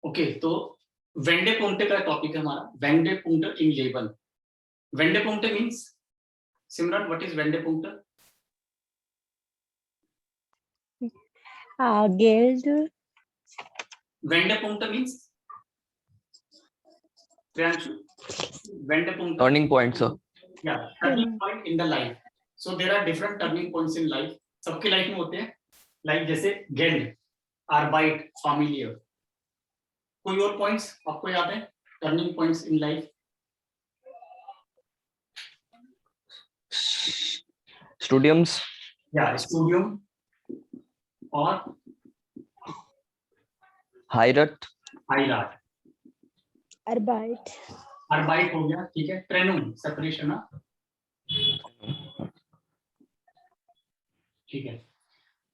Okay, तो वेंडे पुंक्टे का topic है हमारा, वेंडे पुंक्ट इन लेबल। वेंडे पुंक्ट मीन्स, सिमरन व्हाट इज वेंडे पुंक्ट? Geld. वेंडे पुंक्ट मीन्स, प्रियांशु, वेंडे पुंक्ट Turning point, sir. या turning point in the life. So there are different turning points in life, सबके लाइफ में होते हैं। लाइक जैसे गेल्ड, आर्बाइट, फैमिलियर। कोई और पॉइंट्स आपको याद है turning points in life? Studiums. या स्टूडियम और Heirat. हाइराट। Arbeit. आर्बाइट हो गया, ठीक है। ट्रेनुम, सेपरेशन, ठीक है।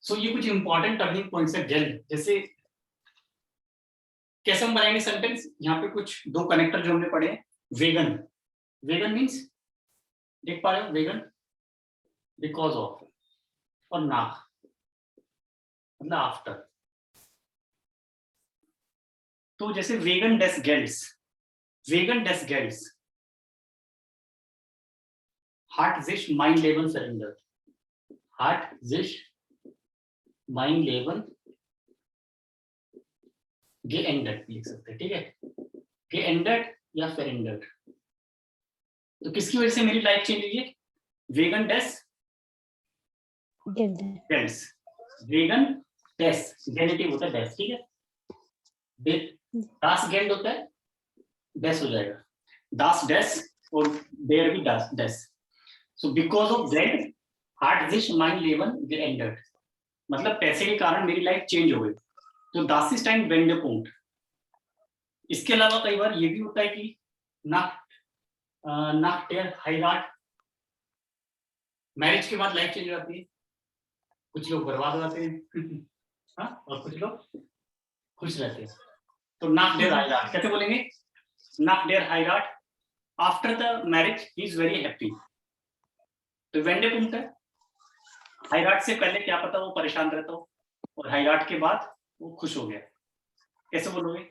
सो ये कुछ इंपॉर्टेंट टर्निंग पॉइंट्स है गेल्ड। जैसे कैसे हम बनाएंगे सेंटेंस, यहाँ पे कुछ दो कनेक्टर जो हमने पढ़े हैं। वेगन, वेगन मीन्स, देख पा रहे हो, वेगन बिकॉज ऑफ, और नाक मतलब आफ्टर। तो जैसे वेगन डेस गेल्ड्स, वेगन डेस गेल्ड्स हार्ट जिश माइन लेवन सरेंडर, हार्ट जिश माइन लेवन geändert लिख सकते हैं, ठीक है। geändert या verändert। तो किसकी वजह से मेरी लाइफ चेंज हुई है? वेगन डेस Geld. गेल्ड्स, वेगन डेस, जेनेटिव होता है डेस, ठीक है। दास गेल्ड होता है, डेस हो जाएगा, दास डेस, और देयर भी दास डेस। सो बिकॉज ऑफ गेल्ड हार्ट जिश माइन लेवन geändert, मतलब पैसे के कारण मेरी लाइफ चेंज हो गई। तो दास इज टाइम वेंडे पुंक्ट। इसके अलावा कई बार ये भी होता है कि नाक टेर हाइराट, मैरिज के बाद लाइफ चेंज हो जाती है, कुछ लोग बर्बाद हो जाते हैं हाँ, और कुछ लोग खुश रहते हैं। तो नाक डेर हाइराट कैसे बोलेंगे? नाक डेर हाइराट after the marriage he is very happy. तो वेंडे पुंक्ट है, हाइराट से पहले क्या पता वो परेशान रहता हो, और हाइराट के बाद वो खुश हो गया। कैसे बोलोगे?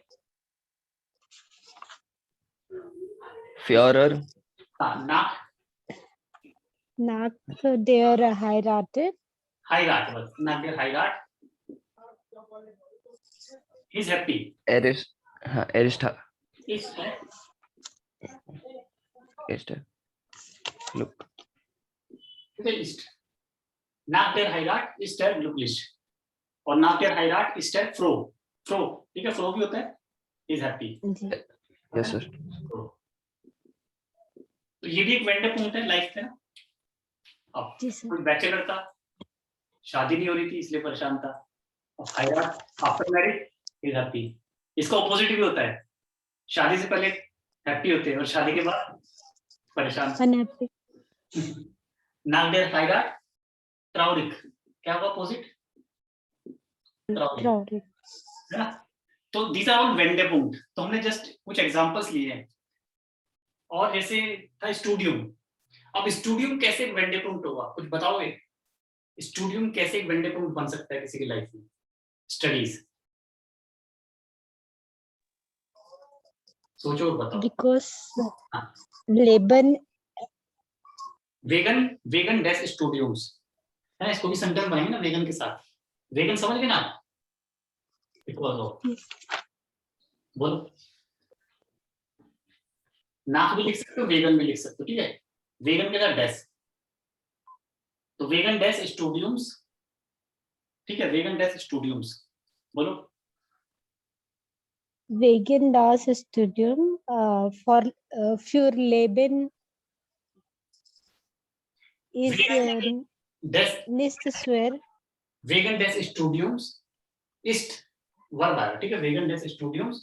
Führer. नाक Nach der heiratet. हाइराट, बस नाक डेर हाइराट he is happy. Er ist. Er ist. इस है Ist. Look. Ist. Nach der Heirat ist er glücklich, और nach der Heirat ist er froh, froh, ठीक है, froh भी होता है, is happy। Yes, sir. तो ये भी एक वेंडे पुंक्ट है लाइफ में। अब जी सर। कोई बैचलर था, शादी नहीं हो रही थी इसलिए परेशान था, और हाइराट आफ्टर मैरिज इज हैप्पी। इसका ऑपोजिट भी होता है, शादी से पहले हैप्पी होते हैं और शादी के बाद परेशान। Unhappy. nach der Heirat ट्राउरिक, क्या होगा अपोजिट? Traurig. है ना? तो दीज आर ऑल वेंडे पुंक्ट। तो हमने जस्ट कुछ एग्जांपल्स लिए हैं। और जैसे था स्टूडियम, अब स्टूडियम कैसे एक वेंडे पुंक्ट होगा, कुछ बताओगे? स्टूडियम कैसे एक वेंडे पुंक्ट बन सकता है किसी की लाइफ में? स्टडीज, सोचो और बताओ। Because हाँ। Leben. वेगन, वेगन डेस स्टूडियम्स है ना, इसको भी सेंटेंस बनाएंगे ना वेगन के साथ। वेगन समझ गए ना आप? बोलो, नाक भी लिख सकते हो, वेगन भी लिख सकते हो, ठीक है। वेगन के साथ डेस, तो वेगन डेस स्टूडियम्स, ठीक है, वेगन डेस स्टूडियम्स। बोलो, Wegen das Studium für Leben ist डेस, nicht schwer. वेगन डेस स्टूडियम्स इस्ट वर्ब आएगा, ठीक है। वेगन डेस स्टूडियम्स,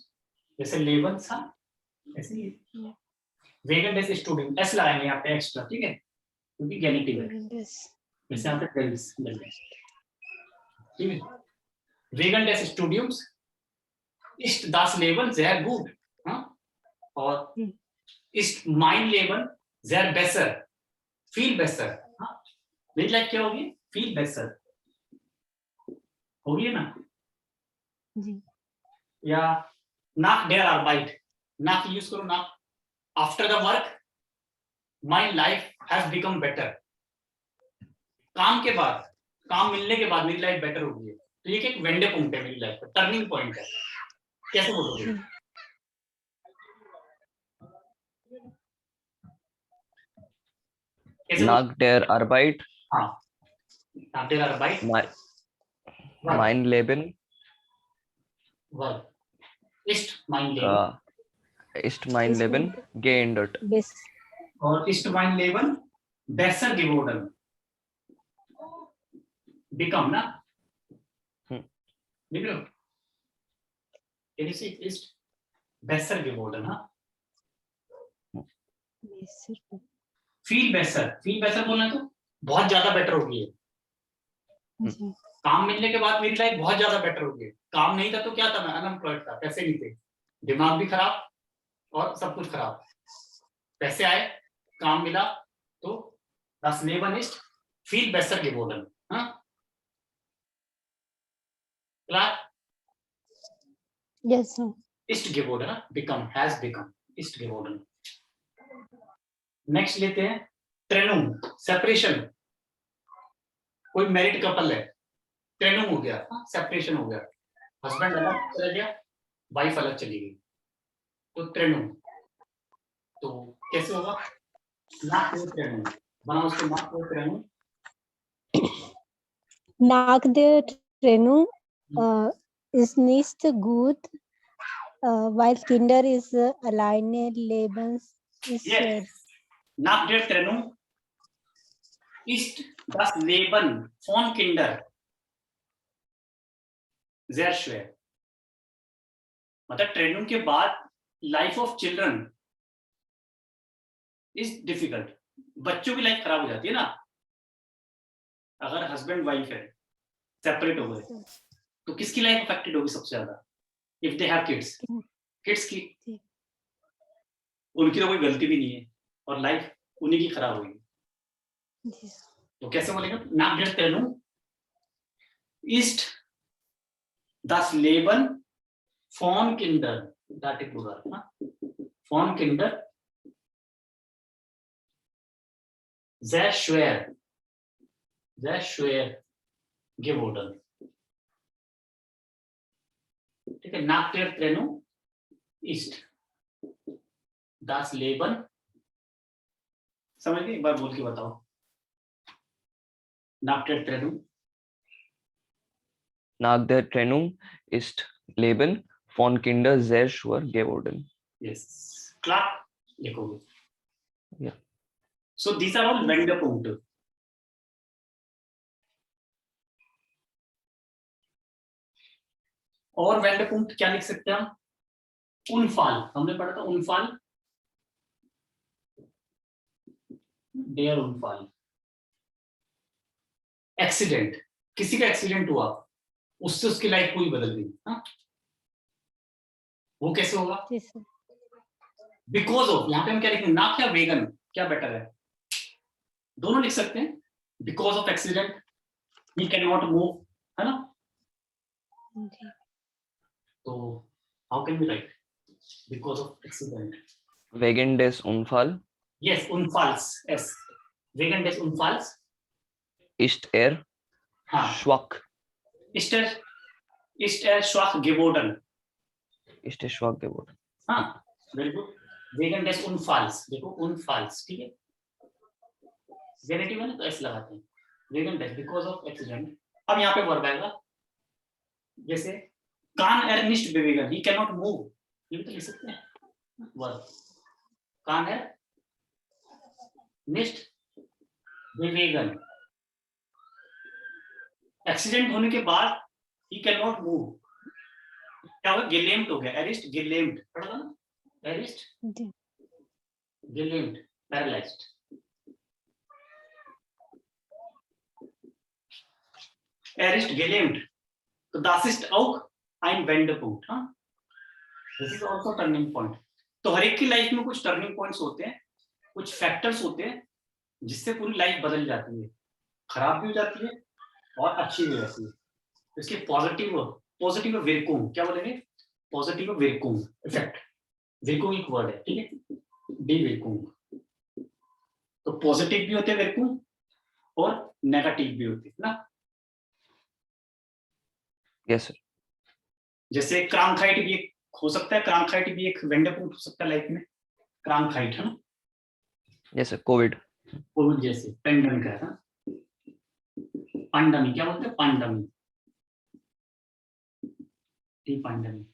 जैसे लेबन था ऐसे ही वेगन डेस स्टूडियम, एस लगाएंगे यहाँ पे एक्स्ट्रा, ठीक है, क्योंकि गेनेटिव है। जैसे यहाँ पे डेल्स, ठीक है। वेगन डेस स्टूडियम्स ist das Leben sehr gut, हाँ? और ist mein Leben sehr besser, feel besser, हाँ? मेरी लाइफ क्या होगी? feel besser होगी ना? जी। या nach der Arbeit, nach use करो nach, after the work my life has become better, काम के बाद, काम मिलने के बाद मेरी लाइफ बेटर हो गई है। तो ये एक वेंडे पॉइंट है मेरी लाइफ का, टर्निंग पॉइंट है। कैसे बोलोगे? Nach der Arbeit, हाँ, nach der Arbeit, mein Leben work, ist mein Leben, ist mein Ist Leben geändert. Bes और ist mein Leben besser geworden, become ना, लिख लो, can you see ist besser geworden, हाँ, besser. feel better बोलना है तो बहुत ज्यादा बेटर हो गई है। जी, काम मिलने के बाद मेरी लाइफ बहुत ज्यादा बेटर हो गई। काम नहीं था तो क्या था, मैं अनएम्प्लॉयड था, पैसे नहीं थे, दिमाग भी खराब और सब कुछ खराब। पैसे आए, काम मिला, तो das Leben ist viel besser geworden, हाँ? Klar? yes sir. Ist geworden, हाँ? Become, has become, ist geworden। Next लेते हैं ट्रेनुम, सेपरेशन। कोई मैरिड कपल है, ट्रेनुम हो गया, सेपरेशन हो गया, हस्बैंड अलग चला गया, वाइफ अलग चली गई, तो ट्रेनुम। तो कैसे होगा? नाक को ट्रेनुम बनाओ, उसको नाक को ट्रेनुम। Nach der Trennung ist nicht gut, weil Kinder ist alleine lebens ist Yes. Nach der Trennung ist das Leben von Kindern sehr schwer। मतलब ट्रेनिंग के बाद life of children is difficult. बच्चों की लाइफ खराब हो जाती है ना, अगर हस्बैंड वाइफ है, सेपरेट हो गए, तो किसकी लाइफ अफेक्टेड होगी सबसे ज्यादा? If they have kids, kids की। उनकी तो कोई गलती भी नहीं है और लाइफ उन्हीं की खराब होगी। तो कैसे बोलेंगे? nach der Trennung ist das Leben von Kindern, डाटे पूरा ना, von Kindern sehr schwer geworden। ठीक है, nach der Trennung ist das Leben, समझ गए? एक बार बोल के बताओ, nach der Trennung। Nach der Trennung ist Leben von Kindern sehr schwer geworden. Yes, klar, लिखोगे। Yeah. So these are all Wendepunkte। और वेंडपुंक्ट क्या लिख सकते हैं हम? उनफाल, हमने पढ़ा था उनफाल, डेयर उनफाल। एक्सीडेंट, किसी का एक्सीडेंट हुआ, उससे उसकी लाइफ पूरी बदल गई, हाँ? वो कैसे होगा? yes sir. बिकॉज ऑफ, यहाँ पे हम क्या लिखेंगे? ना क्या वेगन, क्या बेटर है? दोनों लिख सकते हैं। Because of accident he can not move, है ना? Okay. तो how can we write because of accident? Wegen des Unfall yes, उनफाल्स, यस, वेगन des Unfalls ist er हाँ, schwach. ist er schwach geworden, Ist er schwach geworden. हाँ, very good. वेगन des Unfalls, देखो उनफाल्स, ठीक है, जेनेटिव है ना, तो एस लगाते हैं। वेगन des बिकॉज ऑफ एक्सीडेंट। अब यहाँ पे वर्ब आएगा, जैसे कान er nicht bewegen, he cannot move, ये भी तो लिख सकते हैं वर्ब। कान er nicht bewegen, एक्सीडेंट होने के बाद he cannot move, क्या हुआ? गेलेम्ड हो गया, एरिस्ट गेलेम्ड, पढ़ा था ना? एरिस्ट जी, गेलेम्ड, पैरालाइज्ड। एरिस्ट गेलेम्ड, तो das ist auch ein Wendepunkt, हाँ? This is also turning point। तो हर एक की लाइफ में कुछ टर्निंग पॉइंट्स होते हैं, कुछ फैक्टर्स होते हैं जिससे पूरी लाइफ बदल जाती है, खराब भी हो जाती है और अच्छी भी रहती है। इसके पॉजिटिव Wirkung क्या बोलेंगे? पॉजिटिव विरकुंग इफेक्ट, विरकुंग एक वर्ड है, ठीक है, डी विरकुंग। तो पॉजिटिव भी होते हैं विरकुंग और नेगेटिव भी होते हैं ना। Yes sir. जैसे क्रांकाइट भी एक हो सकता है, क्रांकाइट भी एक वेंडरपुंट हो सकता है लाइफ में, क्रांकाइट है ना, यस सर। कोविड। कोविड जैसे, पेंडेमिक है ना, पैंडेमिक क्या बोलते हैं, पैंडेमिक, पैंडेमिक,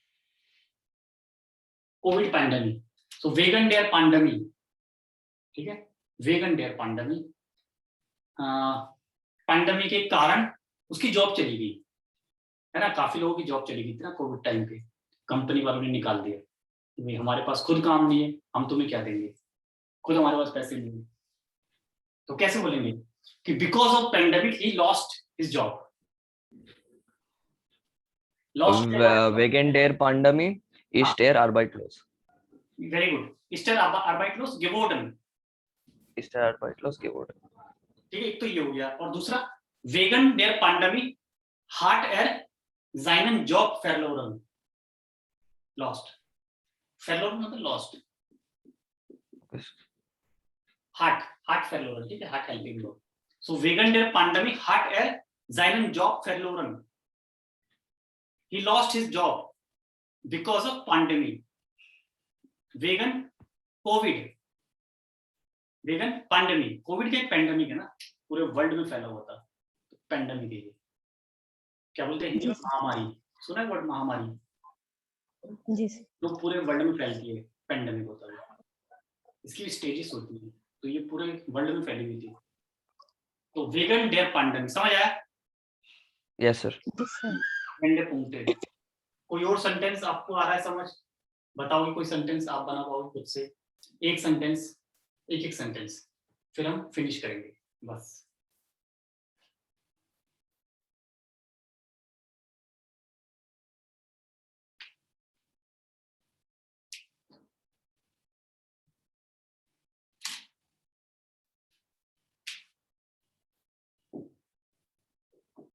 कोविड पैंडेमिक। सो वेगन डेयर पैंडेमिक, ठीक है, वेगन डेयर पैंडेमिक, पैंडेमिक के कारण उसकी जॉब चली गई है ना, काफी लोगों की जॉब चली गई थी ना कोविड टाइम पे, कंपनी वालों ने निकाल दिया कि भाई हमारे पास खुद काम नहीं है, हम तुम्हें क्या देंगे, खुद हमारे पास पैसे नहीं है। तो कैसे बोलेंगे कि because of pandemic he lost his job, lost, Wegen der Pandemie ist arbeitslos. Very good, ist arbeitslos geworden, Ist arbeitslos geworden. ठीक है, एक तो ये हो गया, और दूसरा वेगन डेयर पैंडेमिक हार्ट एर seinen Job verloren, lost, verloren मतलब lost, Yes. हार्ट verloren, ठीक है, हार्ट हेल्पिंग लो। सो वेगन डेयर पैंडेमिक हार्ट एर seinen Job verloren, he lost his job because of pandemic, वेगन कोविड, वेगन पैंडेमिक, कोविड का एक pandemic है ना, पूरे वर्ल्ड में फैला हुआ था, पैंडेमिक है ये, क्या बोलते हैं हिंदी में, महामारी, सुना है वर्ड महामारी, जी सर। जो पूरे वर्ल्ड में फैलती है, पैंडेमिक होता है, इसकी स्टेजेस होती है, तो ये पूरे वर्ल्ड में फैली हुई थी। तो वेगन डेयर पैंडेमिक, समझ आया? Yes sir. जी सर। वेंडे पुंक्टेड। कोई और सेंटेंस आपको आ रहा है समझ, बताओगे कोई सेंटेंस आप बना पाओगे खुद से, एक सेंटेंस, एक सेंटेंस, फिर हम फिनिश करेंगे बस।